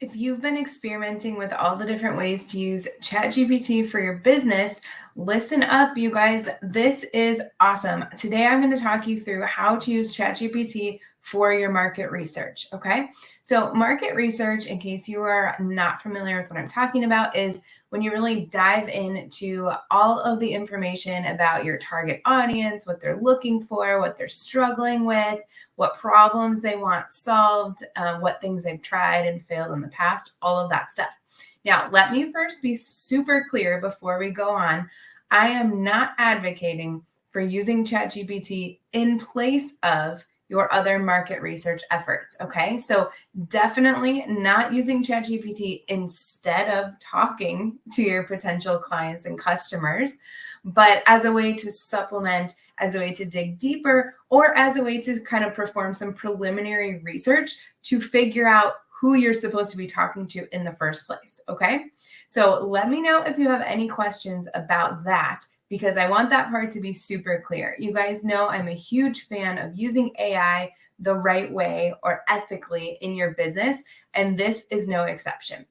If you've been experimenting with all the different ways to use ChatGPT for your business, listen up, you guys. This is awesome. Today, I'm going to talk you through how to use ChatGPT for your market research. Okay. So, market research, in case you are not familiar with what I'm talking about, is when you really dive into all of the information about your target audience, what they're looking for, what they're struggling with, what problems they want solved, what things they've tried and failed in the past, all of that stuff. Now, let me first be super clear before we go on. I am not advocating for using ChatGPT in place of your other market research efforts. Okay. So definitely not using ChatGPT instead of talking to your potential clients and customers, but as a way to supplement, as a way to dig deeper, or as a way to kind of perform some preliminary research to figure out who you're supposed to be talking to in the first place. Okay. So let me know if you have any questions about that, because I want that part to be super clear. You guys know I'm a huge fan of using AI the right way or ethically in your business, and this is no exception.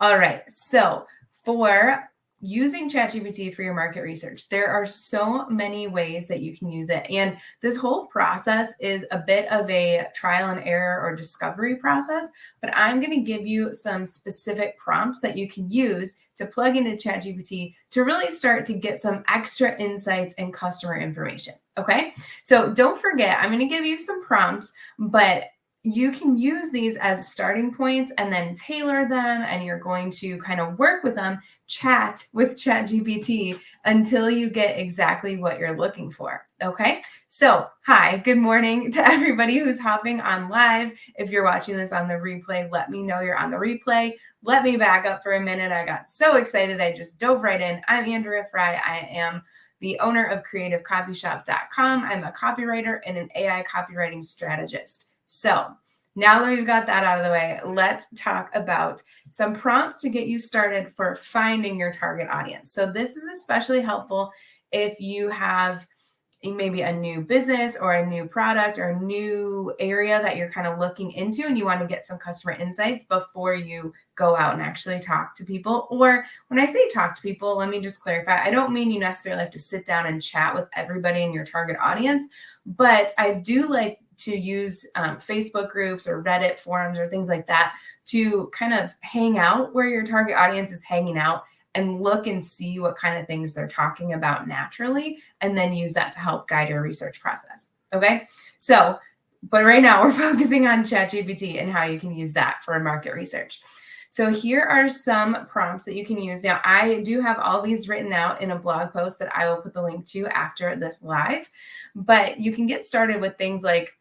All right, so for using ChatGPT for your market research, there are so many ways that you can use it. And this whole process is a bit of a trial and error or discovery process, but I'm going to give you some specific prompts that you can use to plug into ChatGPT to really start to get some extra insights and customer information. Okay, so don't forget, I'm going to give you some prompts, but you can use these as starting points and then tailor them, and you're going to kind of work with them, chat with ChatGPT until you get exactly what you're looking for. Okay. So, hi, good morning to everybody who's hopping on live. If you're watching this on the replay, let me know you're on the replay. Let me back up for a minute. I got so excited. I just dove right in. I'm Andrea Fry. I am the owner of creativecopyshop.com. I'm a copywriter and an AI copywriting strategist. So now that we've got that out of the way, let's talk about some prompts to get you started for finding your target audience. So this is especially helpful if you have maybe a new business or a new product or a new area that you're kind of looking into and you want to get some customer insights before you go out and actually talk to people. Or when I say talk to people, let me just clarify. I don't mean you necessarily have to sit down and chat with everybody in your target audience, but I do like to use Facebook groups or Reddit forums or things like that to kind of hang out where your target audience is hanging out and look and see what kind of things they're talking about naturally, and then use that to help guide your research process. Okay. So, but right now we're focusing on ChatGPT and how you can use that for market research. So here are some prompts that you can use. Now, I do have all these written out in a blog post that I will put the link to after this live, but you can get started with things like,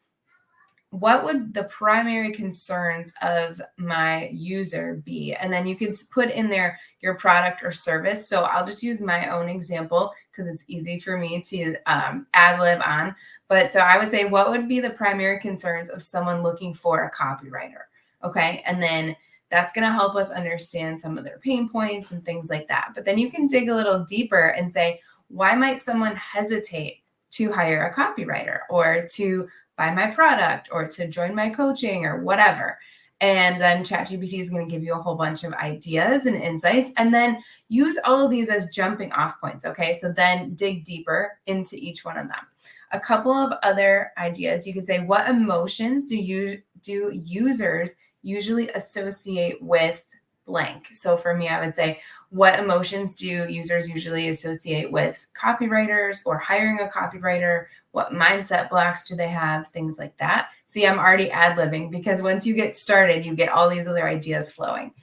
what would the primary concerns of my user be? And then you can put in there your product or service. So I'll just use my own example because it's easy for me to ad lib on. But so I would say, what would be the primary concerns of someone looking for a copywriter? Okay. And then that's going to help us understand some of their pain points and things like that. But then you can dig a little deeper and say, why might someone hesitate to hire a copywriter or to buy my product or to join my coaching or whatever? And then ChatGPT is going to give you a whole bunch of ideas and insights, and then use all of these as jumping off points. Okay. So then dig deeper into each one of them. A couple of other ideas. You could say, what emotions do users usually associate with blank? So for me, I would say, what emotions do users usually associate with copywriters or hiring a copywriter? What mindset blocks do they have? Things like that. See, I'm already ad-libbing because once you get started, you get all these other ideas flowing.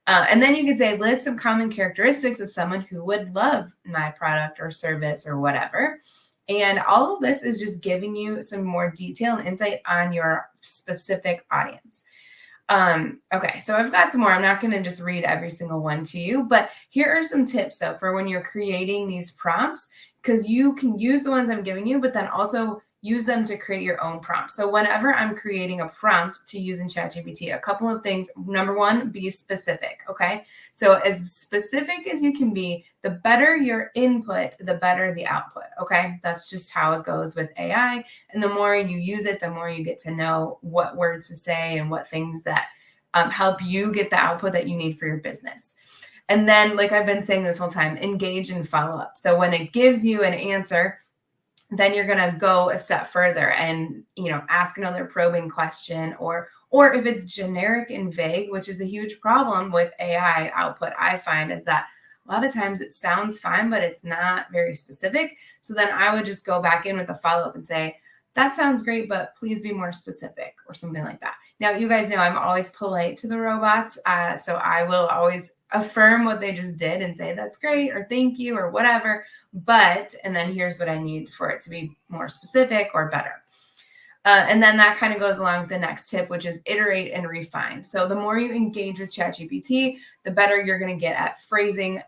And then you could say, list some common characteristics of someone who would love my product or service or whatever. And all of this is just giving you some more detail and insight on your specific audience. Okay, so I've got some more. I'm not going to just read every single one to you, but here are some tips though for when you're creating these prompts, because you can use the ones I'm giving you, but then also use them to create your own prompt. So whenever I'm creating a prompt to use in ChatGPT, a couple of things. Number one, be specific. Okay. So as specific as you can be, the better your input, the better the output. Okay. That's just how it goes with AI. And the more you use it, the more you get to know what words to say and what things that help you get the output that you need for your business. And then, like I've been saying this whole time, engage and follow up. So when it gives you an answer, then you're going to go a step further and, ask another probing question, or if it's generic and vague, which is a huge problem with AI output, I find, is that a lot of times it sounds fine, but it's not very specific. So then I would just go back in with a follow-up and say, that sounds great, but please be more specific, or something like that. Now, you guys know I'm always polite to the robots. So I will always affirm what they just did and say, that's great, or thank you, or whatever. And then here's what I need for it to be more specific or better. And then that kind of goes along with the next tip, which is iterate and refine. So the more you engage with ChatGPT, the better you're going to get at phrasing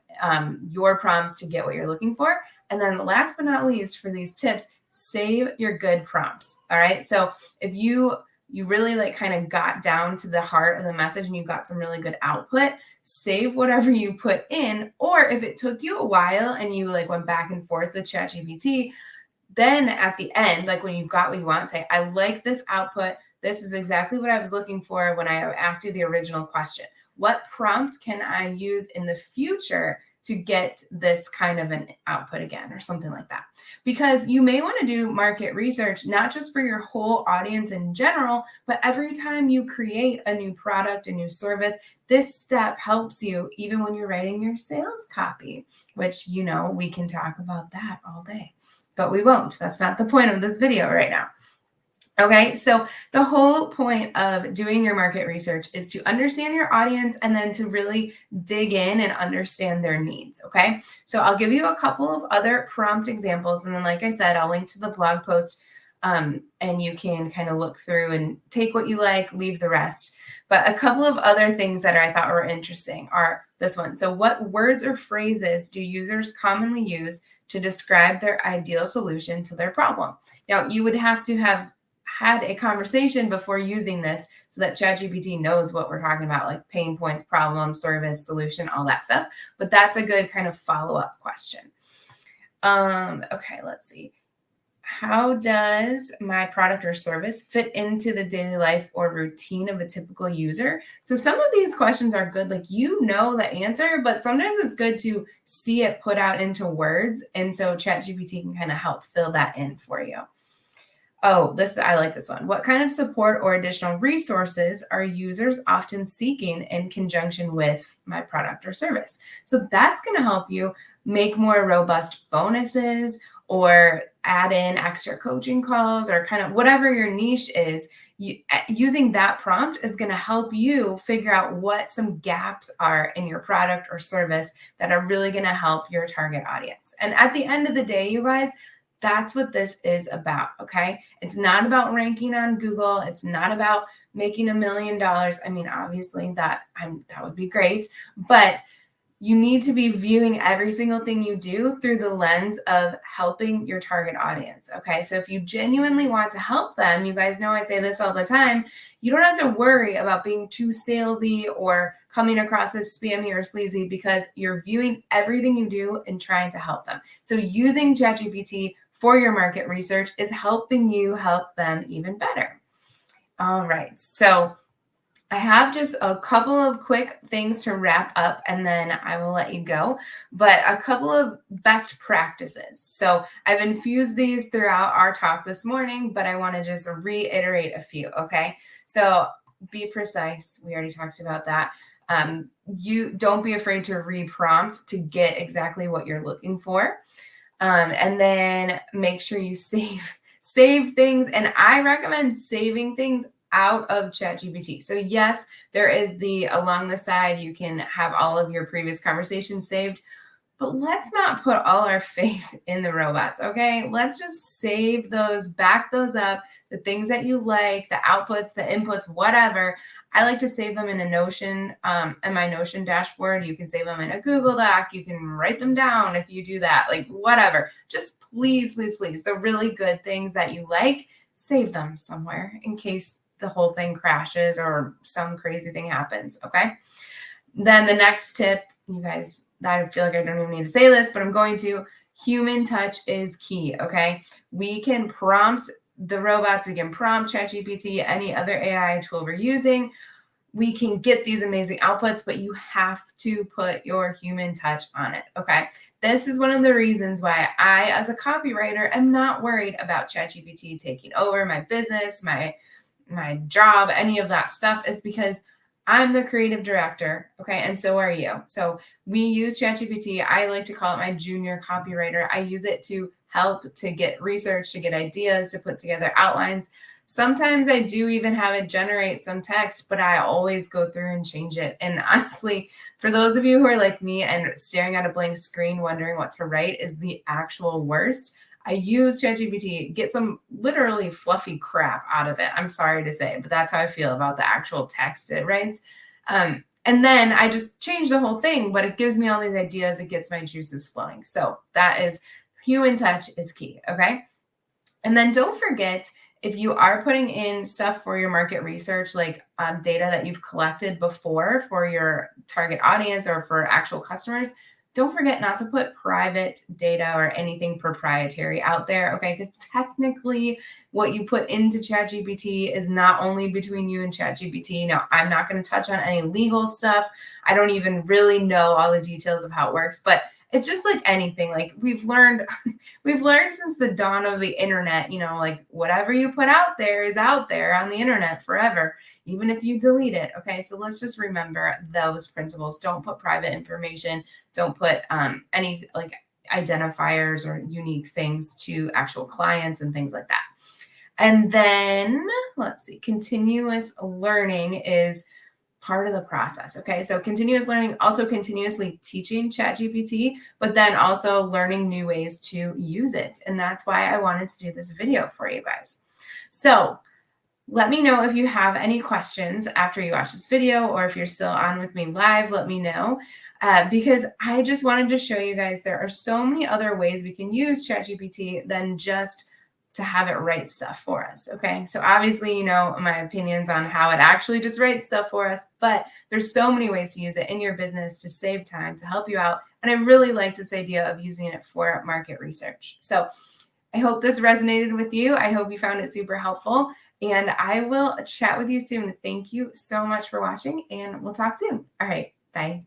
your prompts to get what you're looking for. And then last but not least, for these tips, save your good prompts. All right. So if you really kind of got down to the heart of the message and you got some really good output, save whatever you put in. Or if it took you a while and you went back and forth with ChatGPT, then at the end, when you've got what you want, say, I like this output. This is exactly what I was looking for when I asked you the original question. What prompt can I use in the future to get this kind of an output again, or something like that? Because you may want to do market research, not just for your whole audience in general, but every time you create a new product, a new service. This step helps you even when you're writing your sales copy, which, we can talk about that all day. But we won't. That's not the point of this video right now. Okay, so the whole point of doing your market research is to understand your audience and then to really dig in and understand their needs. Okay, so I'll give you a couple of other prompt examples. And then, like I said, I'll link to the blog post and you can kind of look through and take what you like, leave the rest. But a couple of other things that I thought were interesting are this one. So what words or phrases do users commonly use to describe their ideal solution to their problem? Now, you would have to have had a conversation before using this so that ChatGPT knows what we're talking about, like pain points, problem, service, solution, all that stuff. But that's a good kind of follow-up question. Okay, let's see. How does my product or service fit into the daily life or routine of a typical user? So some of these questions are good, the answer, but sometimes it's good to see it put out into words. And so ChatGPT can kind of help fill that in for you. Oh, I like this one. What kind of support or additional resources are users often seeking in conjunction with my product or service? So that's going to help you make more robust bonuses or add in extra coaching calls, or kind of whatever your niche is. Using that prompt is going to help you figure out what some gaps are in your product or service that are really going to help your target audience. And at the end of the day, you guys, that's what this is about, okay? It's not about ranking on Google. It's not about making $1 million. I mean, obviously that would be great, but you need to be viewing every single thing you do through the lens of helping your target audience, okay? So if you genuinely want to help them, you guys know I say this all the time, you don't have to worry about being too salesy or coming across as spammy or sleazy, because you're viewing everything you do and trying to help them. So using ChatGPT for your market research is helping you help them even better. All right, so I have just a couple of quick things to wrap up and then I will let you go, but a couple of best practices. So I've infused these throughout our talk this morning, but I want to just reiterate a few, okay? So be precise. We already talked about that. You don't be afraid to reprompt to get exactly what you're looking for. And then make sure you save things. And I recommend saving things out of ChatGPT. So yes, there is along the side, you can have all of your previous conversations saved, but let's not put all our faith in the robots, okay? Let's just save those, back those up, the things that you like, the outputs, the inputs, whatever. I like to save them in a Notion, in my Notion dashboard. You can save them in a Google Doc. You can write them down if you do that, whatever. Just please, please, please, the really good things that you like, save them somewhere in case the whole thing crashes or some crazy thing happens, okay? Then the next tip, you guys, I feel like I don't even need to say this, but I'm going to. Human touch is key, okay? We can prompt the robots, we can prompt ChatGPT, any other AI tool we're using. we can get these amazing outputs, but you have to put your human touch on it. Okay. This is one of the reasons why I, as a copywriter, am not worried about ChatGPT taking over my business, my job, any of that stuff, is because I'm the creative director. Okay. And so are you. So we use ChatGPT. I like to call it my junior copywriter. I use it to help to get research, to get ideas, to put together outlines. Sometimes I do even have it generate some text, but I always go through and change it. And honestly, for those of you who are like me and staring at a blank screen, wondering what to write is the actual worst, I use ChatGPT, get some literally fluffy crap out of it. I'm sorry to say, but that's how I feel about the actual text it writes. And then I just change the whole thing, but it gives me all these ideas. It gets my juices flowing. So that is, human touch is key. Okay. And then don't forget, if you are putting in stuff for your market research, like data that you've collected before for your target audience or for actual customers, don't forget not to put private data or anything proprietary out there, okay? Because technically what you put into ChatGPT is not only between you and ChatGPT. Now, I'm not going to touch on any legal stuff. I don't even really know all the details of how it works, but it's just like anything. Like we've learned since the dawn of the internet, like whatever you put out there is out there on the internet forever, even if you delete it. Okay. So let's just remember those principles. Don't put private information. Don't put any like identifiers or unique things to actual clients and things like that. And then let's see, continuous learning is part of the process. Okay. So continuous learning, also continuously teaching ChatGPT, but then also learning new ways to use it. And that's why I wanted to do this video for you guys. So let me know if you have any questions after you watch this video, or if you're still on with me live, let me know. Because I just wanted to show you guys there are so many other ways we can use ChatGPT than just to have it write stuff for us. Okay. So obviously, my opinions on how it actually just writes stuff for us, but there's so many ways to use it in your business to save time, to help you out. And I really like this idea of using it for market research. So I hope this resonated with you. I hope you found it super helpful, and I will chat with you soon. Thank you so much for watching, and we'll talk soon. All right. Bye.